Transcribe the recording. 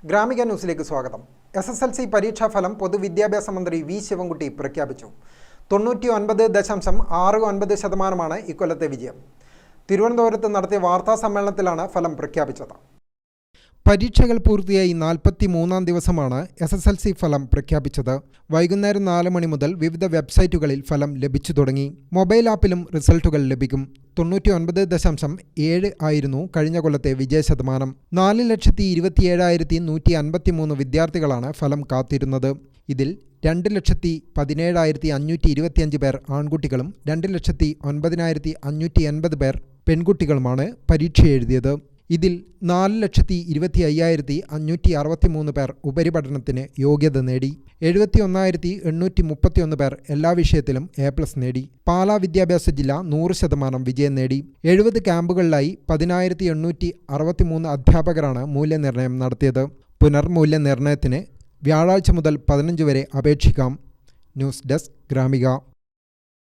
ഗ്രാമിക ന്യൂസിലേക്ക് സ്വാഗതം. SSLC പരീക്ഷാഫലം പൊതുവിദ്യാഭ്യാസ മന്ത്രി വി ശിവൻകുട്ടി പ്രഖ്യാപിച്ചു. 99.69% ഇക്കൊല്ലത്തെ വിജയം. തിരുവനന്തപുരത്ത് നടത്തിയ വാർത്താ സമ്മേളനത്തിലാണ് ഫലം പ്രഖ്യാപിച്ചത്. പരീക്ഷകൾ പൂർത്തിയായി 43-ാം ദിവസമാണ് SSLC ഫലം പ്രഖ്യാപിച്ചത്. വൈകുന്നേരം 4 മണി മുതൽ വിവിധ വെബ്സൈറ്റുകളിൽ ഫലം ലഭിച്ചു തുടങ്ങി. മൊബൈൽ ആപ്പിലും റിസൾട്ടുകൾ ലഭിക്കും. 99.7 ആയിരുന്നു കഴിഞ്ഞ കൊല്ലത്തെ വിജയശതമാനം. 4,27,153 വിദ്യാർത്ഥികളാണ് ഫലം കാത്തിരുന്നത്. ഇതിൽ 2,17,525 പേർ ആൺകുട്ടികളും 2,09,580 പേർ പെൺകുട്ടികളുമാണ് പരീക്ഷ എഴുതിയത്. ഇതിൽ 4,25,563 പേർ ഉപരിപഠനത്തിന് യോഗ്യത നേടി. 71,831 പേർ എല്ലാ വിഷയത്തിലും A+ നേടി. പാലാ വിദ്യാഭ്യാസ ജില്ല 100% വിജയം നേടി. 70 ക്യാമ്പുകളിലായി 10,863 അധ്യാപകരാണ് മൂല്യനിർണ്ണയം നടത്തിയത്. പുനർമൂല്യനിർണ്ണയത്തിന് വ്യാഴാഴ്ച മുതൽ 15 വരെ അപേക്ഷിക്കാം. News desk Gramika.